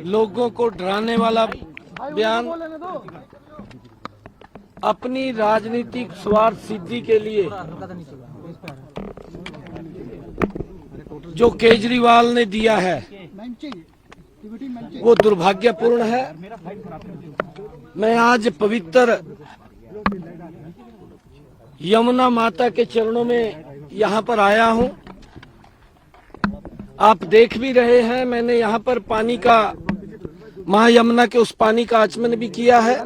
लोगों को डराने वाला बयान अपनी राजनीतिक स्वार्थ सिद्धि के लिए जो केजरीवाल ने दिया है वो दुर्भाग्यपूर्ण है। मैं आज पवित्र यमुना माता के चरणों में यहाँ पर आया हूँ। आप देख भी रहे हैं, मैंने यहाँ पर पानी का, मां यमुना के उस पानी का आचमन भी किया है।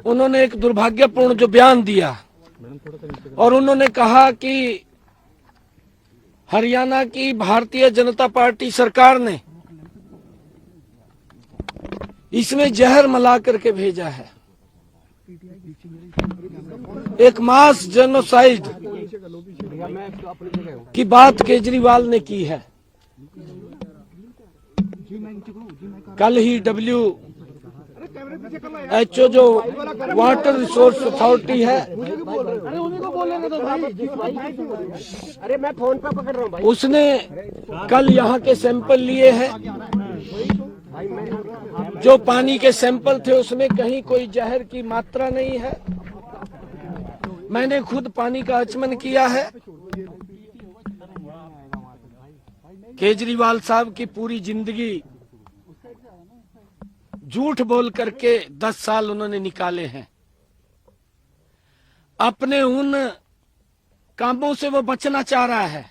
उन्होंने एक दुर्भाग्यपूर्ण जो बयान दिया और उन्होंने कहा कि हरियाणा की भारतीय जनता पार्टी सरकार ने इसमें जहर मिला करके भेजा है। एक मास जेनोसाइड की बात केजरीवाल ने की है। कल ही WHO जो वाटर रिसोर्स अथॉरिटी है, अरे मैं फोन पे पकड़ रहा हूँ भाई। उसने कल यहाँ के सैंपल लिए हैं। जो पानी के सैंपल थे उसमें कहीं कोई जहर की मात्रा नहीं है। मैंने खुद पानी का आचमन किया है। केजरीवाल साहब की पूरी जिंदगी झूठ बोल करके 10 साल उन्होंने निकाले हैं। अपने उन कामों से वो बचना चाह रहा है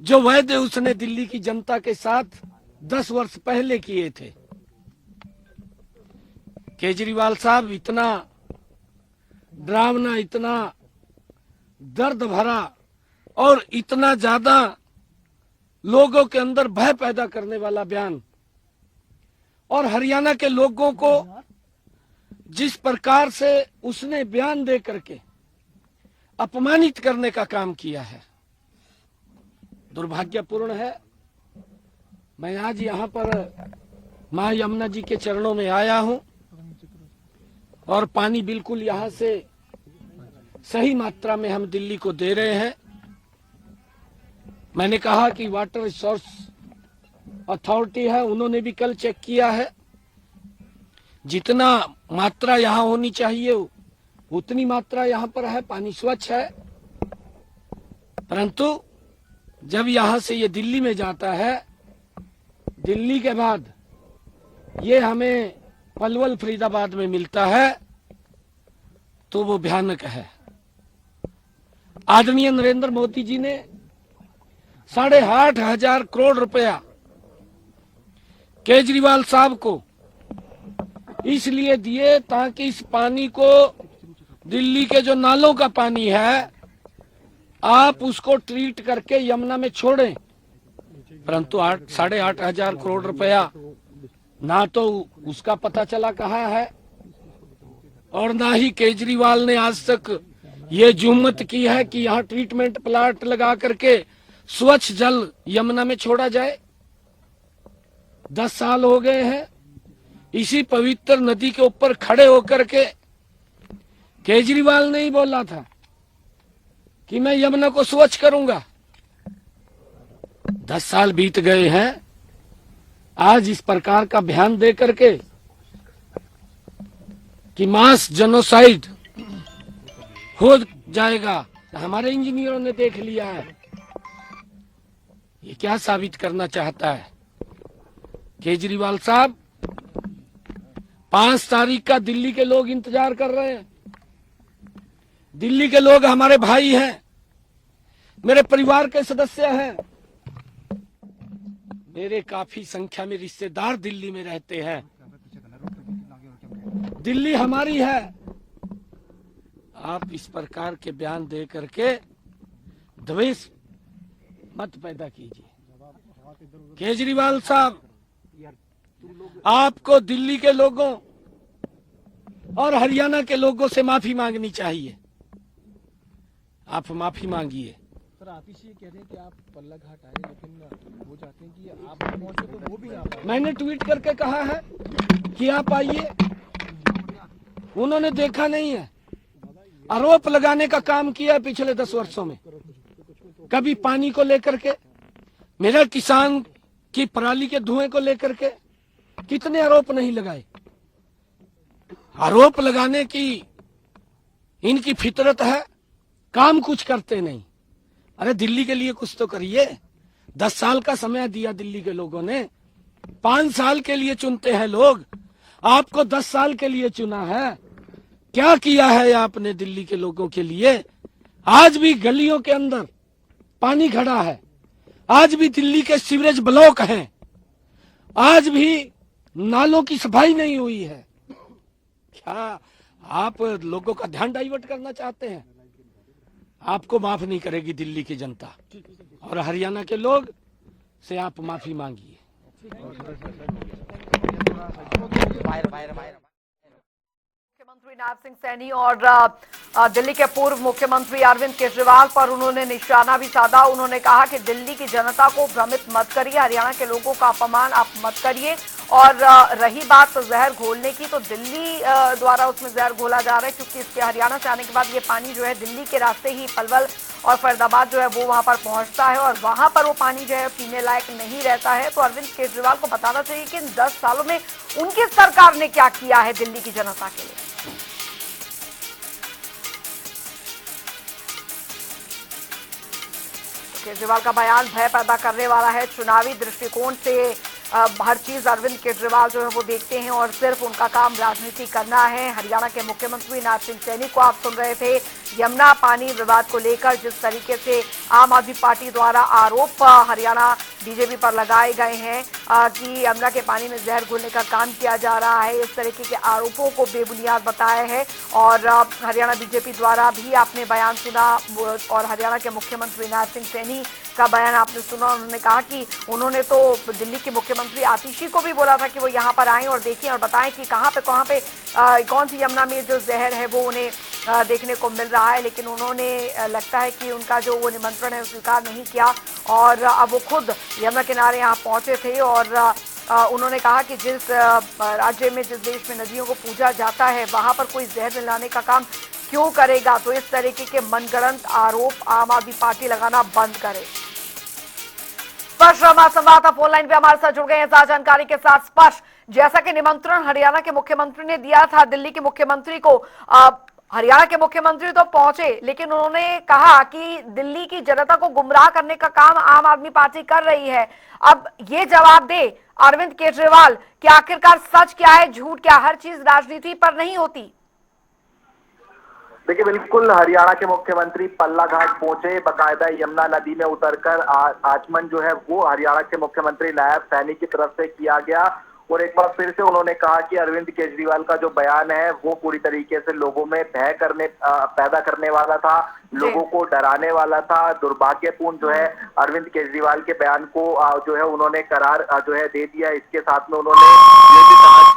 जो वायदे उसने दिल्ली की जनता के साथ 10 वर्ष पहले किए थे। केजरीवाल साहब इतना डरावना, इतना दर्द भरा और इतना ज्यादा लोगों के अंदर भय पैदा करने वाला बयान, और हरियाणा के लोगों को जिस प्रकार से उसने बयान दे करके अपमानित करने का काम किया है, दुर्भाग्यपूर्ण है। मैं आज यहाँ पर मां यमुना जी के चरणों में आया हूँ और पानी बिल्कुल यहाँ से सही मात्रा में हम दिल्ली को दे रहे हैं। मैंने कहा कि वाटर रिसोर्स अथॉरिटी है, उन्होंने भी कल चेक किया है। जितना मात्रा यहाँ होनी चाहिए उतनी मात्रा यहाँ पर है, पानी स्वच्छ है। परंतु जब यहाँ से ये दिल्ली में जाता है, दिल्ली के बाद ये हमें पलवल फरीदाबाद में मिलता है, तो वो भयानक है। आदरणीय नरेंद्र मोदी जी ने 8,500 करोड़ रुपया केजरीवाल साहब को इसलिए दिए ताकि इस पानी को, दिल्ली के जो नालों का पानी है, आप उसको ट्रीट करके यमुना में छोड़ें। परंतु 8,500 करोड़ रुपया ना तो उसका पता चला कहाँ है, और ना ही केजरीवाल ने आज तक ये जुम्मत की है कि यहाँ ट्रीटमेंट प्लांट लगा करके स्वच्छ जल यमुना में छोड़ा जाए। 10 साल हो गए हैं इसी पवित्र नदी के ऊपर खड़े होकर के केजरीवाल ने ही बोला था कि मैं यमुना को स्वच्छ करूंगा। 10 साल बीत गए हैं, आज इस प्रकार का बयान दे करके कि मास जेनोसाइड हो जाएगा, हमारे इंजीनियरों ने देख लिया है। ये क्या साबित करना चाहता है केजरीवाल साहब? 5 तारीख का दिल्ली के लोग इंतजार कर रहे हैं। दिल्ली के लोग हमारे भाई हैं, मेरे परिवार के सदस्य हैं, मेरे काफी संख्या में रिश्तेदार दिल्ली में रहते हैं। दिल्ली हमारी है। आप इस प्रकार के बयान दे करके द्वेष मत पैदा कीजिए। केजरीवाल साहब, आपको दिल्ली के लोगों और हरियाणा के लोगों से माफी मांगनी चाहिए। आप माफी मांगिए। सर, आतिश ये कह रहे हैं कि आप पल्ला घाट आए, लेकिन वो चाहते हैं कि आप पहुंचे तो वो भी ना पाए। मैंने ट्वीट करके कहा है कि आप आइए, उन्होंने देखा नहीं है। आरोप लगाने का काम किया पिछले 10 वर्षों में। कभी पानी को लेकर के, मेरा किसान की पराली के धुएं को लेकर के कितने आरोप नहीं लगाए। आरोप लगाने की इनकी फितरत है, काम कुछ करते नहीं। अरे दिल्ली के लिए कुछ तो करिए। 10 साल का समय दिया दिल्ली के लोगों ने, 5 साल के लिए चुनते हैं लोग, आपको 10 साल के लिए चुना है। क्या किया है आपने दिल्ली के लोगों के लिए? आज भी गलियों के अंदर पानी खड़ा है, आज भी दिल्ली के सीवरेज ब्लॉक हैं, आज भी नालों की सफाई नहीं हुई है। क्या आप लोगों का ध्यान डाइवर्ट करना चाहते हैं? आपको माफ नहीं करेगी दिल्ली की जनता, और हरियाणा के लोग से आप माफी मांगिए। मुख्यमंत्री नायब सिंह सैनी और दिल्ली के पूर्व मुख्यमंत्री अरविंद केजरीवाल पर उन्होंने निशाना भी साधा। उन्होंने कहा कि दिल्ली की जनता को भ्रमित मत करिए, हरियाणा के लोगों का अपमान आप मत करिए। और रही बात जहर घोलने की, तो दिल्ली द्वारा उसमें जहर घोला जा रहा है, क्योंकि इसके हरियाणा से आने के बाद ये पानी जो है दिल्ली के रास्ते ही पलवल और फरीदाबाद जो है वो वहां पर पहुंचता है, और वहां पर वो पानी जो है पीने लायक नहीं रहता है। तो अरविंद केजरीवाल को बताना चाहिए कि इन 10 सालों में उनकी सरकार ने क्या किया है दिल्ली की जनता के लिए। केजरीवाल का बयान भय पैदा करने वाला है। चुनावी दृष्टिकोण से हर चीज अरविंद केजरीवाल जो है वो देखते हैं और सिर्फ उनका काम राजनीति करना है। हरियाणा के मुख्यमंत्री नायब सिंह सैनी को आप सुन रहे थे। यमुना पानी विवाद को लेकर जिस तरीके से आम आदमी पार्टी द्वारा आरोप हरियाणा बीजेपी पर लगाए गए हैं कि यमुना के पानी में जहर घोलने का काम किया जा रहा है, इस तरीके के आरोपों को बेबुनियाद बताया है। और हरियाणा बीजेपी द्वारा भी आपने बयान सुना, और हरियाणा के मुख्यमंत्री नायब सिंह सैनी का बयान आपने सुना। उन्होंने कहा कि उन्होंने तो दिल्ली के मुख्यमंत्री आतिशी को भी बोला था कि वो यहाँ पर आएं और देखें और बताएं कि कहाँ पे कौन सी यमुना में जो जहर है वो उन्हें देखने को मिल रहा है, लेकिन उन्होंने लगता है कि उनका जो वो निमंत्रण है स्वीकार नहीं किया, और अब वो खुद यमुना किनारे यहाँ पहुंचे थे। और उन्होंने कहा कि जिस राज्य में, जिस देश में नदियों को पूजा जाता है, वहां पर कोई जहर मिलाने का काम क्यों करेगा। तो इस तरीके के मनगढ़ंत आरोप आम आदमी पार्टी लगाना बंद करे। स्पर्श शर्मा संवाददाता फोन लाइन पे हमारे साथ जुड़ गए हैं ताजा जानकारी के साथ। स्पर्श, जैसा कि निमंत्रण हरियाणा के मुख्यमंत्री ने दिया था दिल्ली के मुख्यमंत्री को, हरियाणा के मुख्यमंत्री तो पहुंचे, लेकिन उन्होंने कहा कि दिल्ली की जनता को गुमराह करने का काम आम आदमी पार्टी कर रही है। अब ये जवाब दे अरविंद केजरीवाल कि आखिरकार सच क्या है, झूठ क्या, हर चीज राजनीति पर नहीं होती। देखिए, बिल्कुल हरियाणा के मुख्यमंत्री पल्ला घाट पहुंचे, बकायदा यमुना नदी में उतरकर आचमन जो है वो हरियाणा के मुख्यमंत्री नायब सैनी की तरफ से किया गया। और एक बार फिर से उन्होंने कहा कि अरविंद केजरीवाल का जो बयान है वो पूरी तरीके से लोगों में भय पैदा करने वाला था, लोगों को डराने वाला था। दुर्भाग्यपूर्ण जो है अरविंद केजरीवाल के बयान को जो है उन्होंने करार जो है दे दिया। इसके साथ में उन्होंने ये भी कहा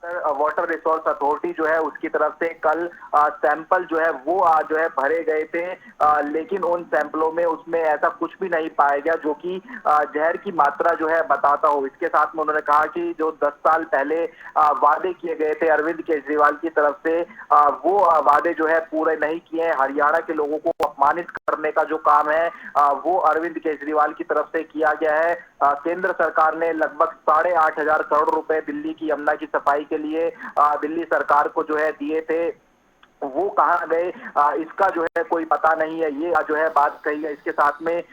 वाटर रिसोर्स अथॉरिटी जो है उसकी तरफ से कल सैंपल जो है वो जो है भरे गए थे, लेकिन उन सैंपलों में उसमें ऐसा कुछ भी नहीं पाया गया जो कि जहर की मात्रा जो है बताता हो। इसके साथ में उन्होंने कहा कि जो 10 साल पहले वादे किए गए थे अरविंद केजरीवाल की तरफ से, वो वादे जो है पूरे नहीं किए हैं। हरियाणा के लोगों को अपमानित करने का जो काम है वो अरविंद केजरीवाल की तरफ से किया गया है। केंद्र सरकार ने लगभग 8,500 करोड़ रुपए दिल्ली की यमुना की सफाई के लिए दिल्ली सरकार को जो है दिए थे, वो कहाँ गए इसका जो है कोई पता नहीं है। ये जो है बात कही है। इसके साथ में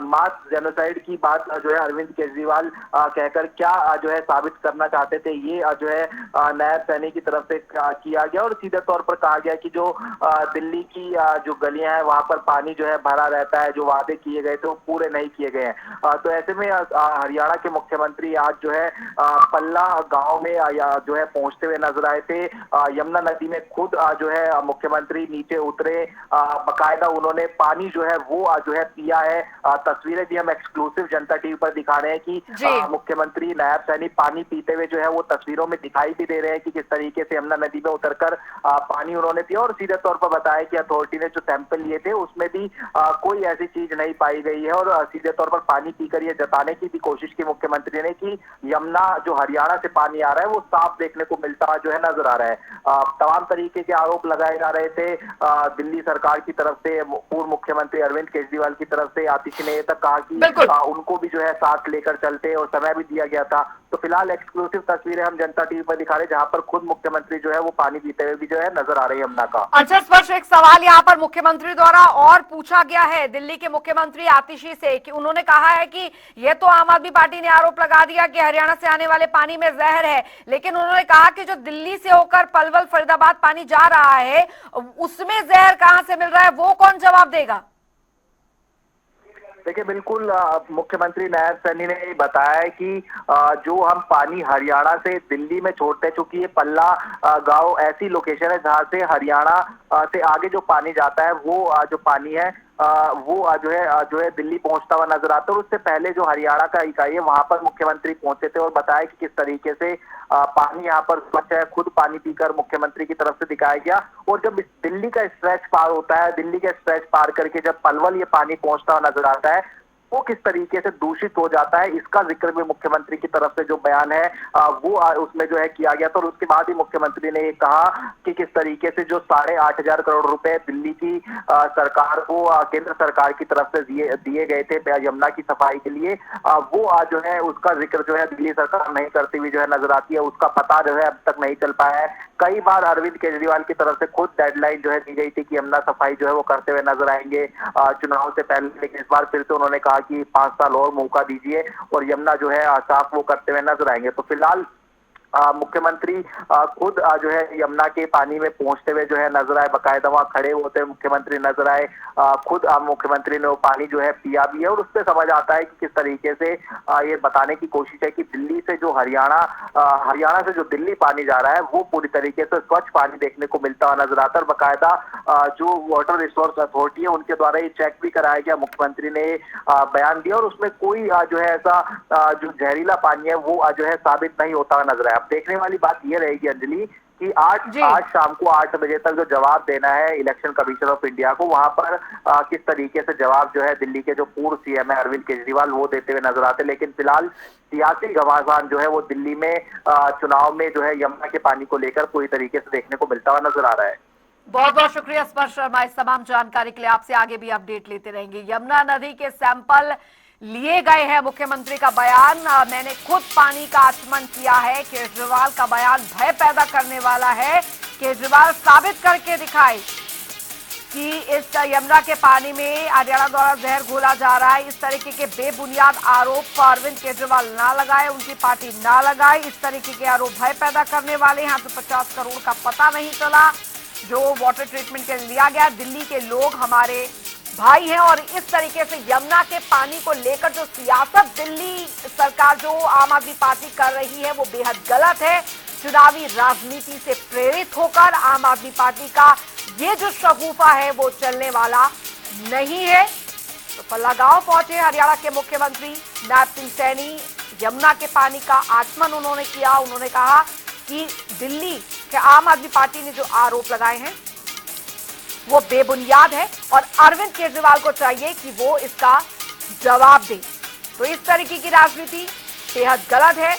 मास जेनोसाइड की बात जो है अरविंद केजरीवाल कहकर क्या जो है साबित करना चाहते थे, ये जो है नायब सैनी की तरफ से किया गया। और सीधे तौर पर कहा गया कि जो दिल्ली की जो गलियां हैं वहां पर पानी जो है भरा रहता है, जो वादे किए गए थे वो पूरे नहीं किए गए हैं। तो ऐसे में हरियाणा के मुख्यमंत्री आज जो है पल्ला गाँव में जो है पहुंचते हुए नजर आए थे। यमुना नदी में खुद जो है मुख्यमंत्री नीचे उतरे, बकायदा उन्होंने पानी जो है वो जो है पिया है। तस्वीरें भी हम एक्सक्लूसिव जनता टीवी पर दिखा रहे हैं कि मुख्यमंत्री नायब सैनी पानी पीते हुए जो है वो तस्वीरों में दिखाई भी दे रहे हैं कि किस तरीके से यमुना नदी में उतरकर पानी उन्होंने पिया। और सीधे तौर पर बताया कि अथॉरिटी ने जो सैंपल लिए थे उसमें भी कोई ऐसी चीज नहीं पाई गई है। और सीधे तौर पर पानी पीकर ये जताने की भी कोशिश की मुख्यमंत्री ने कि यमुना जो हरियाणा से पानी आ रहा है वो साफ देखने को मिलता जो है नजर आ रहा है। तमाम तरीके के आरोप लगाए लगाए जा रहे थे दिल्ली सरकार की तरफ से, पूर्व मुख्यमंत्री अरविंद केजरीवाल की तरफ से। आतिशी ने ये तक कहा कि उनको भी जो है साथ लेकर चलते और समय भी दिया गया था। तो फिलहाल एक्सक्लूसिव तस्वीरें हम जनता टीवी पर दिखा रहे, जहां पर खुद मुख्यमंत्री जो है वो पानी पीते हुए भी जो है नजर आ रही है यमुना का। अच्छा स्पर्श, एक सवाल यहाँ पर मुख्यमंत्री द्वारा और पूछा गया है दिल्ली के मुख्यमंत्री आतिशी से कि उन्होंने कहा है कि ये तो आम आदमी पार्टी ने आरोप लगा दिया कि हरियाणा से आने वाले पानी में जहर है, लेकिन उन्होंने कहा कि जो दिल्ली से होकर पलवल फरीदाबाद पानी जा रहा है उसमें जहर कहां से मिल रहा है, वो कौन जवाब देगा? देखिए, बिल्कुल मुख्यमंत्री नायब सैनी ने बताया है कि जो हम पानी हरियाणा से दिल्ली में छोड़ते हैं, चूंकि ये पल्ला गांव ऐसी लोकेशन है जहां से हरियाणा से आगे जो पानी जाता है वो जो पानी है वो जो है दिल्ली पहुंचता हुआ नजर आता है। और उससे पहले जो हरियाणा का इकाई है वहां पर मुख्यमंत्री पहुंचे थे और बताया कि किस तरीके से पानी यहाँ पर स्वच्छ है। खुद पानी पीकर मुख्यमंत्री की तरफ से दिखाया गया। और जब दिल्ली का स्ट्रेच पार होता है, दिल्ली का स्ट्रेच पार करके जब पलवल ये पानी पहुंचता हुआ नजर आता है, वो किस तरीके से दूषित हो जाता है, इसका जिक्र भी मुख्यमंत्री की तरफ से जो बयान है वो उसमें जो है किया गया था। और उसके बाद ही मुख्यमंत्री ने ये कहा कि किस तरीके से जो 8,500 करोड़ रुपए दिल्ली की सरकार को केंद्र सरकार की तरफ से दिए गए थे यमुना की सफाई के लिए, वो जो है उसका जिक्र जो है दिल्ली सरकार नहीं करती हुई जो है नजर आती है। उसका पता जो है अब तक नहीं चल पाया है। कई बार अरविंद केजरीवाल की तरफ से खुद डेडलाइन जो है दी गई थी कि यमुना सफाई जो है वो करते हुए नजर आएंगे चुनाव से पहले, लेकिन इस बार फिर से उन्होंने कहा कि 5 साल और मौका दीजिए और यमुना जो है साफ वो करते हुए नजर आएंगे। तो फिलहाल मुख्यमंत्री खुद जो है यमुना के पानी में पहुंचते हुए जो है नजर आए, बाकायदा वहां खड़े होते हुए मुख्यमंत्री नजर आए। खुद मुख्यमंत्री ने वो पानी जो है पिया भी है। और उससे समझ आता है कि किस तरीके से ये बताने की कोशिश है कि दिल्ली से जो हरियाणा से जो दिल्ली पानी जा रहा है वो पूरी तरीके से स्वच्छ पानी देखने को मिलता हुआ नजर आता है। और बाकायदा जो वाटर रिसोर्स अथॉरिटी है उनके द्वारा ये चेक भी कराया गया। मुख्यमंत्री ने बयान दिया और उसमें कोई जो है ऐसा जो जहरीला पानी है वो जो है साबित नहीं होता हुआ नजर आया। देखने वाली बात यह रहेगी अंजलि कि आज शाम को 8 बजे तक जो जवाब देना है इलेक्शन कमीशन ऑफ इंडिया को, वहां पर किस तरीके से जवाब जो है दिल्ली के जो पूर्व सीएम है अरविंद केजरीवाल वो देते हुए नजर आते हैं। लेकिन फिलहाल सियासी घमासान जो है वो दिल्ली में चुनाव में जो है यमुना के पानी को लेकर पूरी तरीके से देखने को मिलता हुआ नजर आ रहा है। बहुत बहुत शुक्रिया स्पर्श शर्मा इस तमाम जानकारी के लिए। आपसे आगे भी अपडेट लेते रहेंगे। यमुना नदी के सैंपल लिए गए हैं, मुख्यमंत्री का बयान, मैंने खुद पानी का आचमन किया है। केजरीवाल का बयान भय पैदा करने वाला है। केजरीवाल साबित करके दिखाए कि इस यमुना के पानी में हरियाणा द्वारा जहर घोला जा रहा है। इस तरीके के बेबुनियाद आरोप अरविंद केजरीवाल ना लगाए, उनकी पार्टी ना लगाए। इस तरीके के आरोप भय पैदा करने वाले। यहाँ पे 50 करोड़ का पता नहीं चला जो वाटर ट्रीटमेंट के लिए लिया गया। दिल्ली के लोग हमारे भाई हैं और इस तरीके से यमुना के पानी को लेकर जो सियासत दिल्ली सरकार जो आम आदमी पार्टी कर रही है वो बेहद गलत है। चुनावी राजनीति से प्रेरित होकर आम आदमी पार्टी का ये जो शगुफा है वो चलने वाला नहीं है। तो पल्ला गांव पहुंचे हरियाणा के मुख्यमंत्री नायब सिंह सैनी। यमुना के पानी का आचमन उन्होंने किया। उन्होंने कहा कि दिल्ली के आम आदमी पार्टी ने जो आरोप लगाए हैं वो बेबुनियाद है और अरविंद केजरीवाल को चाहिए कि वो इसका जवाब दे। तो इस तरीके की राजनीति बेहद गलत है।